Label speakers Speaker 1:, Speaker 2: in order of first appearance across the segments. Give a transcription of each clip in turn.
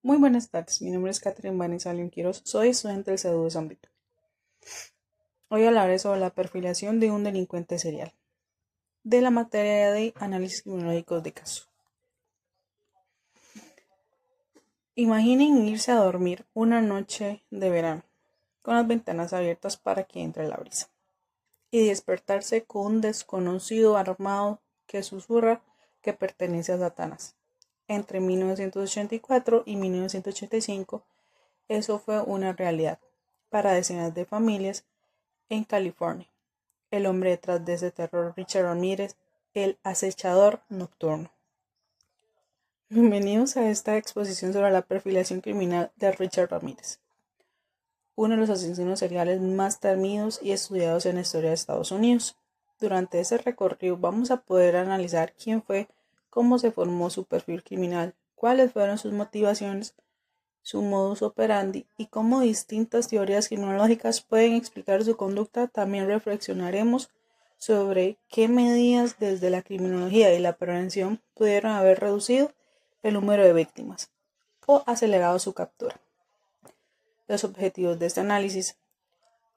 Speaker 1: Muy buenas tardes, mi nombre es Catherine Vanessa León Quiroz, soy estudiante del CEDU de San Vito. Hoy hablaré sobre la perfilación de un delincuente serial, de la materia de análisis criminológicos de caso. Imaginen irse a dormir una noche de verano, con las ventanas abiertas para que entre la brisa, y despertarse con un desconocido armado que susurra que pertenece a Satanás. Entre 1984 y 1985, eso fue una realidad para decenas de familias en California. El hombre detrás de ese terror, Richard Ramírez, el acechador nocturno. Bienvenidos a esta exposición sobre la perfilación criminal de Richard Ramírez, uno de los asesinos seriales más temidos y estudiados en la historia de Estados Unidos. Durante ese recorrido vamos a poder analizar quién fue, cómo se formó su perfil criminal, cuáles fueron sus motivaciones, su modus operandi y cómo distintas teorías criminológicas pueden explicar su conducta. También reflexionaremos sobre qué medidas desde la criminología y la prevención pudieron haber reducido el número de víctimas o acelerado su captura. Los objetivos de este análisis,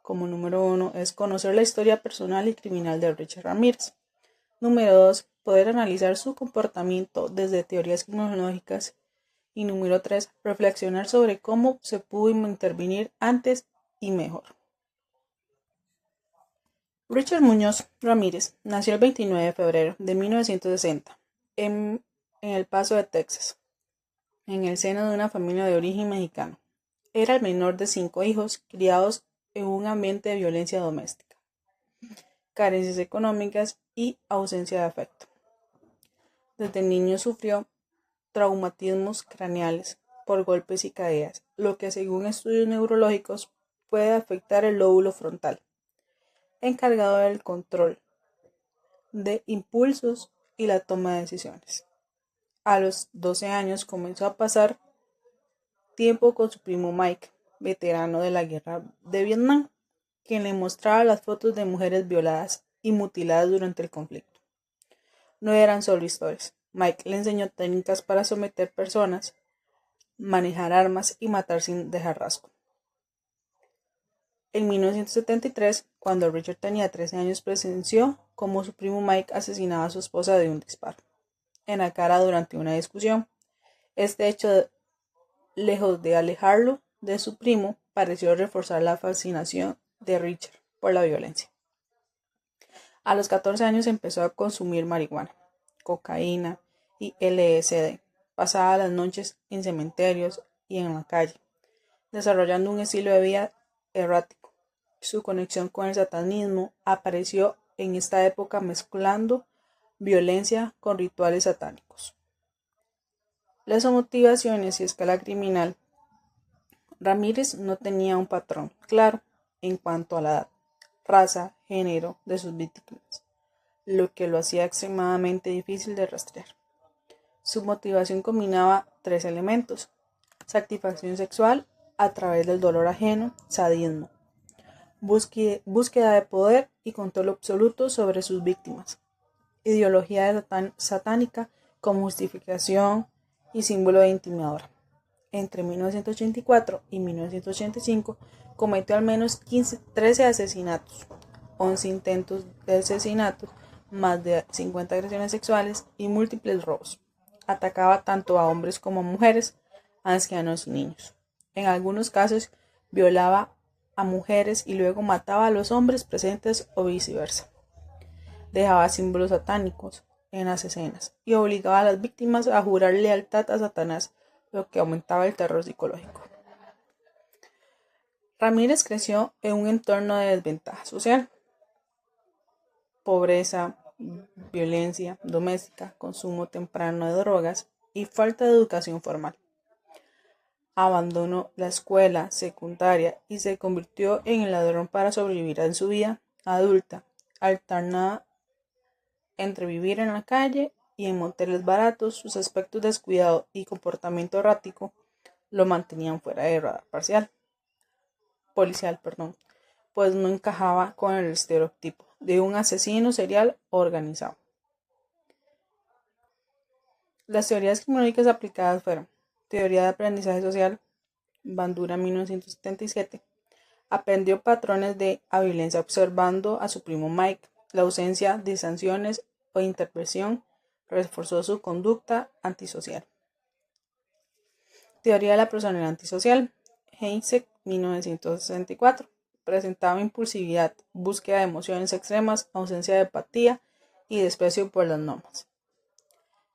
Speaker 1: como número 1, es conocer la historia personal y criminal de Richard Ramírez. Número 2, poder analizar su comportamiento desde teorías criminológicas. Y número 3, reflexionar sobre cómo se pudo intervenir antes y mejor. Richard Muñoz Ramírez nació el 29 de febrero de 1960 en El Paso de Texas, en el seno de una familia de origen mexicano. Era el menor de 5 hijos criados en un ambiente de violencia doméstica, carencias económicas y ausencia de afecto. Desde niño sufrió traumatismos craneales por golpes y caídas, lo que según estudios neurológicos puede afectar el lóbulo frontal, encargado del control de impulsos y la toma de decisiones. A los 12 años comenzó a pasar tiempo con su primo Mike, veterano de la guerra de Vietnam, quien le mostraba las fotos de mujeres violadas y mutiladas durante el conflicto. No eran solo historias. Mike le enseñó técnicas para someter personas, manejar armas y matar sin dejar rastro. En 1973, cuando Richard tenía 13 años, presenció cómo su primo Mike asesinaba a su esposa de un disparo en la cara durante una discusión. Este hecho, lejos de alejarlo de su primo, pareció reforzar la fascinación de Richard por la violencia. A los 14 años empezó a consumir marihuana, cocaína y LSD. Pasaba las noches en cementerios y en la calle, desarrollando un estilo de vida errático. Su conexión con el satanismo apareció en esta época mezclando violencia con rituales satánicos. Las motivaciones y escala criminal. Ramírez no tenía un patrón claro en cuanto a la edad, raza, género de sus víctimas, lo que lo hacía extremadamente difícil de rastrear. Su motivación combinaba 3 elementos: satisfacción sexual a través del dolor ajeno, sadismo, búsqueda de poder y control absoluto sobre sus víctimas, ideología satánica como justificación y símbolo de intimidador. Entre 1984 y 1985 cometió al menos 13 asesinatos, 11 intentos de asesinato, más de 50 agresiones sexuales y múltiples robos. Atacaba tanto a hombres como a mujeres, ancianos y niños. En algunos casos violaba a mujeres y luego mataba a los hombres presentes o viceversa. Dejaba símbolos satánicos en las escenas y obligaba a las víctimas a jurar lealtad a Satanás, lo que aumentaba el terror psicológico. Ramírez creció en un entorno de desventaja social, pobreza, violencia doméstica, consumo temprano de drogas y falta de educación formal. Abandonó la escuela secundaria y se convirtió en el ladrón para sobrevivir en su vida adulta, alternada entre vivir en la calle y en moteles baratos. Sus aspectos descuidados y comportamiento errático lo mantenían fuera de radar policial, pues no encajaba con el estereotipo de un asesino serial organizado. Las teorías criminológicas aplicadas fueron Teoría de aprendizaje social, Bandura 1977. Aprendió patrones de violencia observando a su primo Mike. La ausencia de sanciones o intervención reforzó su conducta antisocial. Teoría de la personalidad antisocial, Heinze 1964. Presentaba impulsividad, búsqueda de emociones extremas, ausencia de empatía y desprecio por las normas.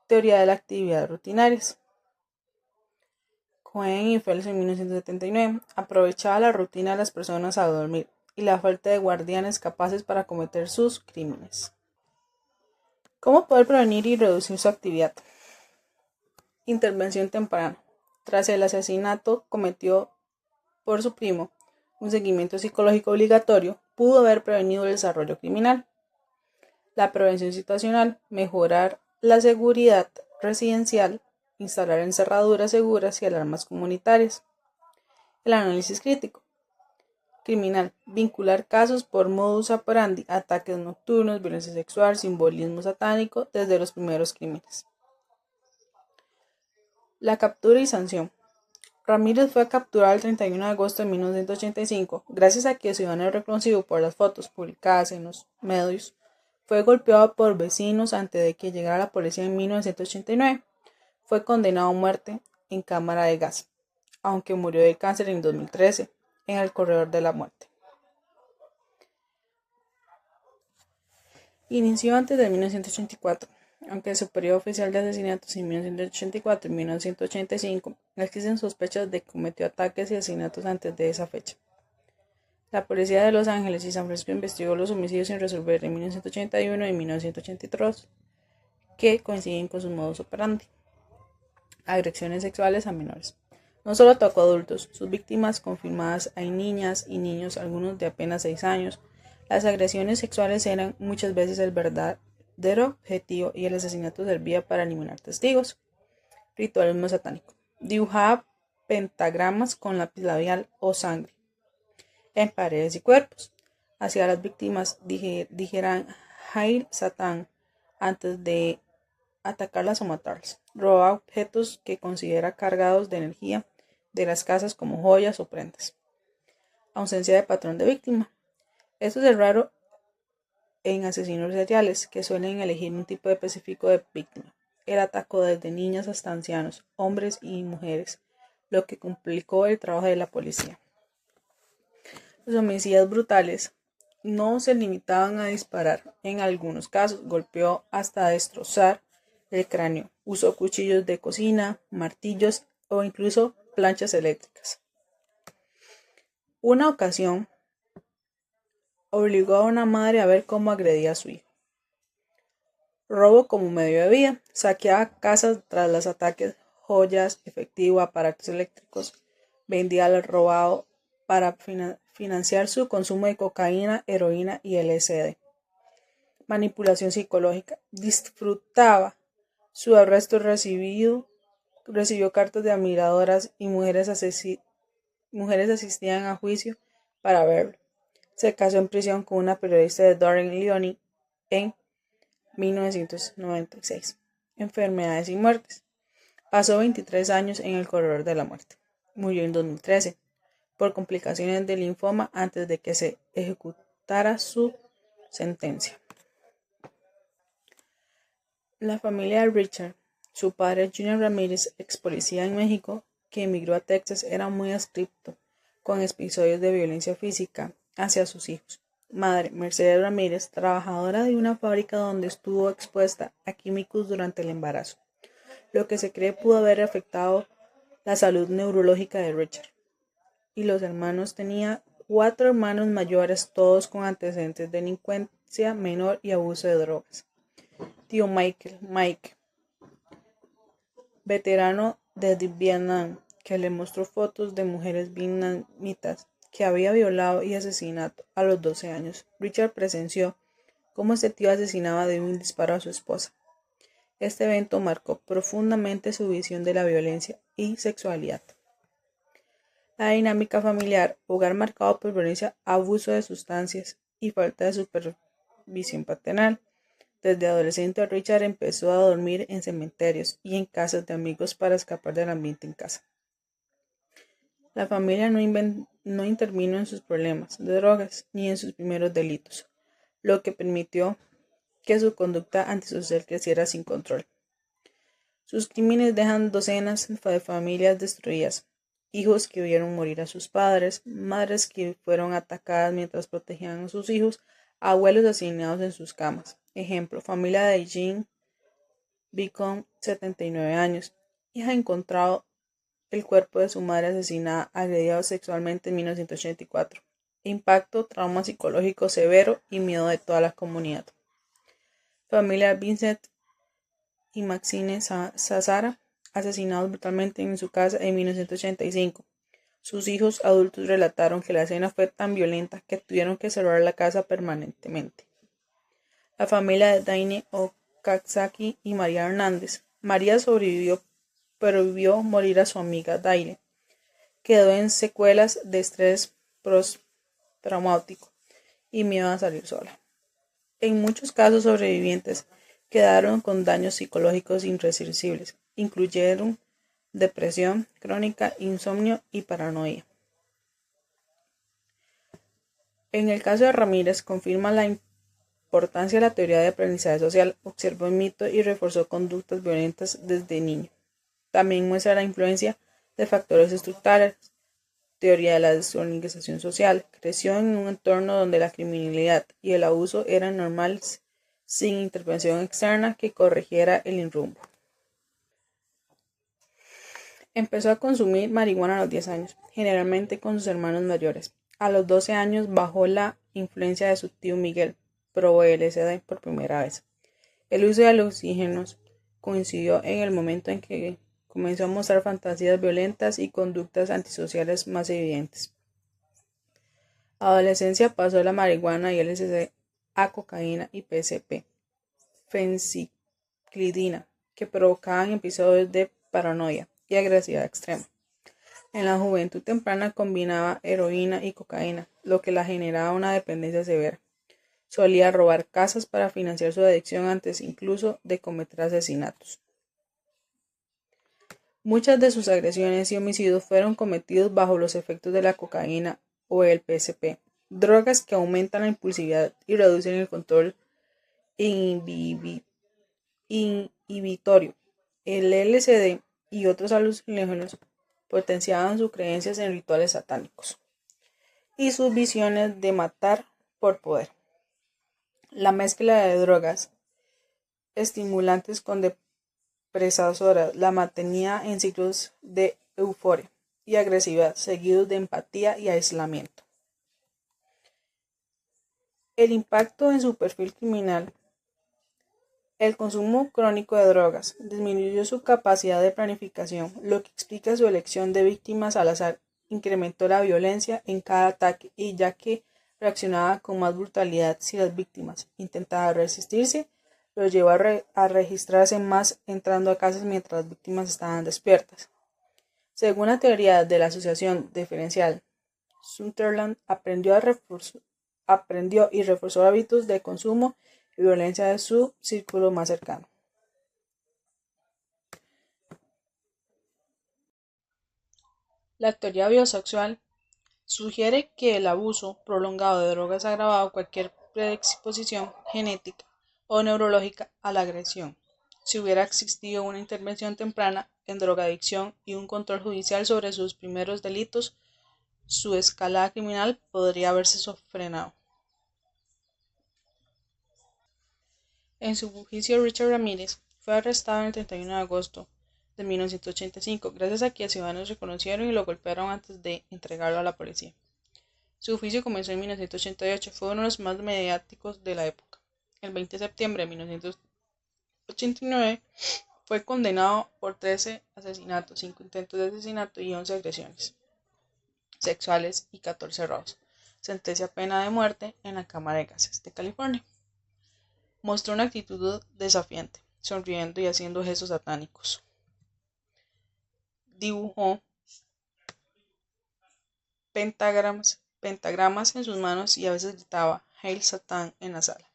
Speaker 1: Teoría de la actividad rutinarias. Cohen y Fels en 1979. Aprovechaba la rutina de las personas a dormir y la falta de guardianes capaces para cometer sus crímenes. ¿Cómo poder prevenir y reducir su actividad? Intervención temprana. Tras el asesinato cometido por su primo, un seguimiento psicológico obligatorio pudo haber prevenido el desarrollo criminal. La prevención situacional, mejorar la seguridad residencial, instalar encerraduras seguras y alarmas comunitarias. El análisis crítico. Criminal, vincular casos por modus operandi, ataques nocturnos, violencia sexual, simbolismo satánico desde los primeros crímenes. La captura y sanción. Ramírez fue capturado el 31 de agosto de 1985, gracias a que ciudadano reconocido por las fotos publicadas en los medios. Fue golpeado por vecinos antes de que llegara la policía en 1989. Fue condenado a muerte en cámara de gas, aunque murió de cáncer en 2013, en el corredor de la muerte. Inició antes de 1984, aunque su periodo oficial de asesinatos en 1984 y 1985 existen sospechas de que cometió ataques y asesinatos antes de esa fecha. La policía de Los Ángeles y San Francisco investigó los homicidios sin resolver en 1981 y 1983, que coinciden con sus modus operandi. Agresiones sexuales a menores. No solo atacó a adultos, sus víctimas confirmadas hay niñas y niños, algunos de apenas 6 años. Las agresiones sexuales eran muchas veces el verdadero objetivo y el asesinato servía para eliminar testigos. Ritualismo satánico. Dibujaba pentagramas con lápiz labial o sangre en paredes y cuerpos. Hacía a las víctimas dijeran Hail Satán antes de atacarlas o matarlas. Robaba objetos que considera cargados de energía de las casas como joyas o prendas. Ausencia de patrón de víctima. Esto es raro en asesinos seriales, que suelen elegir un tipo específico de víctima. Él atacó desde niñas hasta ancianos, hombres y mujeres, lo que complicó el trabajo de la policía. Los homicidios brutales no se limitaban a disparar. En algunos casos, golpeó hasta destrozar el cráneo. Usó cuchillos de cocina, martillos o incluso planchas eléctricas. Una ocasión, obligó a una madre a ver cómo agredía a su hijo. Robo como medio de vida. Saqueaba casas tras los ataques, joyas, efectivo, aparatos eléctricos. Vendía al robado para financiar su consumo de cocaína, heroína y LSD. Manipulación psicológica. Disfrutaba su arresto, recibió cartas de admiradoras y mujeres asistían a juicio para verlo. Se casó en prisión con una periodista de Darren Leone en 1996. Enfermedades y muertes. Pasó 23 años en el corredor de la muerte. Murió en 2013 por complicaciones de linfoma antes de que se ejecutara su sentencia. La familia de Richard, su padre Junior Ramírez, ex policía en México, que emigró a Texas, era muy estricto con episodios de violencia física hacia sus hijos. Madre, Mercedes Ramírez, trabajadora de una fábrica donde estuvo expuesta a químicos durante el embarazo, lo que se cree pudo haber afectado la salud neurológica de Richard. Y los hermanos tenía 4 hermanos mayores, todos con antecedentes de delincuencia menor y abuso de drogas. Tío Mike, veterano de Vietnam, que le mostró fotos de mujeres vietnamitas que había violado y asesinado a los 12 años. Richard presenció cómo este tío asesinaba de un disparo a su esposa. Este evento marcó profundamente su visión de la violencia y sexualidad. La dinámica familiar, hogar marcado por violencia, abuso de sustancias y falta de supervisión paternal. Desde adolescente, Richard empezó a dormir en cementerios y en casas de amigos para escapar del ambiente en casa. La familia no intervino en sus problemas de drogas ni en sus primeros delitos, lo que permitió que su conducta antisocial creciera sin control. Sus crímenes dejan docenas de familias destruidas, hijos que vieron morir a sus padres, madres que fueron atacadas mientras protegían a sus hijos, abuelos asesinados en sus camas. Ejemplo, familia de Jean Beacon, 79 años, hija encontrado el cuerpo de su madre asesinada, agredida sexualmente en 1984. Impacto, trauma psicológico severo y miedo de toda la comunidad. Familia Vincent y Maxine Sazara, asesinados brutalmente en su casa en 1985. Sus hijos adultos relataron que la escena fue tan violenta que tuvieron que cerrar la casa permanentemente. La familia de Daine Okazaki y María Hernández. María sobrevivió, pero vio morir a su amiga Daine. Quedó en secuelas de estrés postraumático y miedo a salir sola. En muchos casos sobrevivientes quedaron con daños psicológicos irreversibles, incluyeron depresión crónica, insomnio y paranoia. En el caso de Ramírez, confirma la importancia de la teoría de aprendizaje social, observó el mito y reforzó conductas violentas desde niño. También muestra la influencia de factores estructurales, teoría de la desorganización social. Creció en un entorno donde la criminalidad y el abuso eran normales, sin intervención externa que corrigiera el rumbo. Empezó a consumir marihuana a los 10 años, generalmente con sus hermanos mayores. A los 12 años, bajo la influencia de su tío Miguel, probó LSD por primera vez. El uso de alucinógenos coincidió en el momento en que comenzó a mostrar fantasías violentas y conductas antisociales más evidentes. Adolescencia pasó de la marihuana y LSD a cocaína y PCP, fenciclidina, que provocaban episodios de paranoia y agresividad extrema. En la juventud temprana combinaba heroína y cocaína, lo que la generaba una dependencia severa. Solía robar casas para financiar su adicción antes incluso de cometer asesinatos. Muchas de sus agresiones y homicidios fueron cometidos bajo los efectos de la cocaína o el PCP, drogas que aumentan la impulsividad y reducen el control inhibitorio. El LSD y otros alucinógenos potenciaban sus creencias en rituales satánicos y sus visiones de matar por poder. La mezcla de drogas estimulantes con depresoras la mantenía en ciclos de euforia y agresividad, seguidos de empatía y aislamiento. El impacto en su perfil criminal. El consumo crónico de drogas disminuyó su capacidad de planificación, lo que explica su elección de víctimas al azar. Incrementó la violencia en cada ataque y ya que reaccionaba con más brutalidad si las víctimas intentaban resistirse, lo llevó a registrarse más entrando a casas mientras las víctimas estaban despiertas. Según la teoría de la asociación diferencial, Sutherland aprendió y reforzó hábitos de consumo y violencia de su círculo más cercano. La teoría biosexual sugiere que el abuso prolongado de drogas ha agravado cualquier predisposición genética o neurológica a la agresión. Si hubiera existido una intervención temprana en drogadicción y un control judicial sobre sus primeros delitos, su escalada criminal podría haberse frenado. En su juicio, Richard Ramírez fue arrestado el 31 de agosto de 1985, gracias a que ciudadanos reconocieron y lo golpearon antes de entregarlo a la policía. Su juicio comenzó en 1988, fue uno de los más mediáticos de la época. El 20 de septiembre de 1989 fue condenado por 13 asesinatos, 5 intentos de asesinato y 11 agresiones sexuales y 14 robos. Sentencia a pena de muerte en la Cámara de Gases de California. Mostró una actitud desafiante, sonriendo y haciendo gestos satánicos. Dibujó pentagramas en sus manos y a veces gritaba Hail Satan en la sala.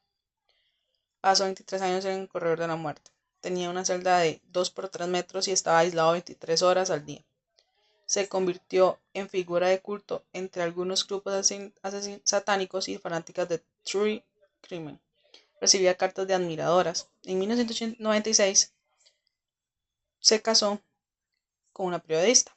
Speaker 1: Pasó 23 años en el corredor de la muerte. Tenía una celda de 2 por 3 metros y estaba aislado 23 horas al día. Se convirtió en figura de culto entre algunos grupos satánicos y fanáticas de True Crime. Recibía cartas de admiradoras. En 1996 se casó con una periodista.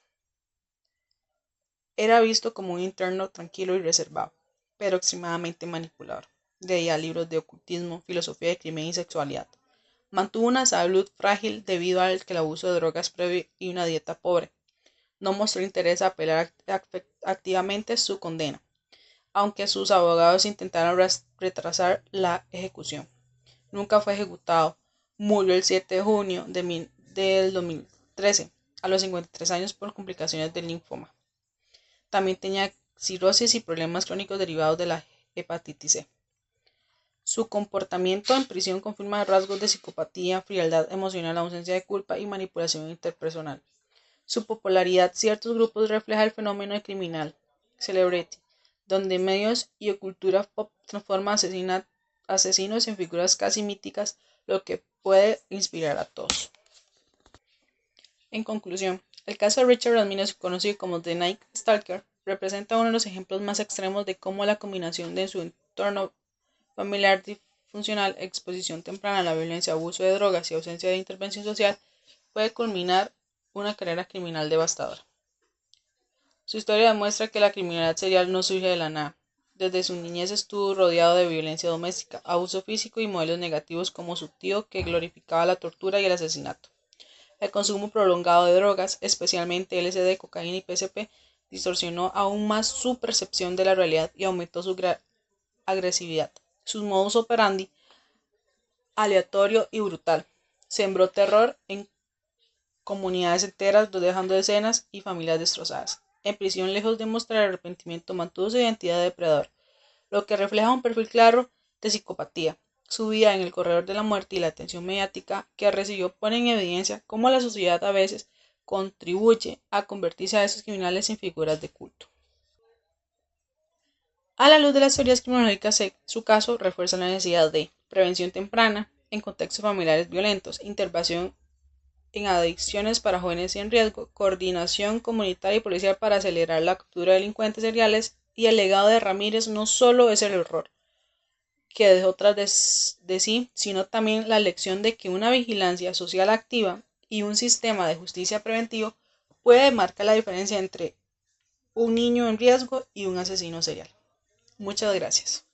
Speaker 1: Era visto como un interno tranquilo y reservado, pero extremadamente manipulador. Leía libros de ocultismo, filosofía de crimen y sexualidad. Mantuvo una salud frágil debido al abuso de drogas previo y una dieta pobre. No mostró interés a apelar activamente su condena, aunque sus abogados intentaron retrasar la ejecución. Nunca fue ejecutado. Murió el 7 de junio del 2013, a los 53 años por complicaciones del linfoma. También tenía cirrosis y problemas crónicos derivados de la hepatitis C. Su comportamiento en prisión confirma rasgos de psicopatía, frialdad emocional, ausencia de culpa y manipulación interpersonal. Su popularidad en ciertos grupos refleja el fenómeno de criminal celebrity, donde medios y cultura pop transforman asesinos en figuras casi míticas, lo que puede inspirar a todos. En conclusión, el caso de Richard Ramirez, conocido como The Night Stalker, representa uno de los ejemplos más extremos de cómo la combinación de su entorno familiar disfuncional, exposición temprana a la violencia, abuso de drogas y ausencia de intervención social puede culminar una carrera criminal devastadora. Su historia demuestra que la criminalidad serial no surge de la nada. Desde su niñez estuvo rodeado de violencia doméstica, abuso físico y modelos negativos como su tío que glorificaba la tortura y el asesinato. El consumo prolongado de drogas, especialmente LSD, cocaína y PCP, distorsionó aún más su percepción de la realidad y aumentó su agresividad. Su modus operandi, aleatorio y brutal, sembró terror en comunidades enteras, dejando decenas y familias destrozadas. En prisión, lejos de mostrar arrepentimiento, mantuvo su identidad de depredador, lo que refleja un perfil claro de psicopatía. Su vida en el corredor de la muerte y la atención mediática que recibió ponen en evidencia cómo la sociedad a veces contribuye a convertirse a esos criminales en figuras de culto. A la luz de las teorías criminológicas, su caso refuerza la necesidad de prevención temprana en contextos familiares violentos, intervención en adicciones para jóvenes en riesgo, coordinación comunitaria y policial para acelerar la captura de delincuentes seriales, y el legado de Ramírez no solo es el error que dejó tras de sí, sino también la lección de que una vigilancia social activa y un sistema de justicia preventivo puede marcar la diferencia entre un niño en riesgo y un asesino serial. Muchas gracias.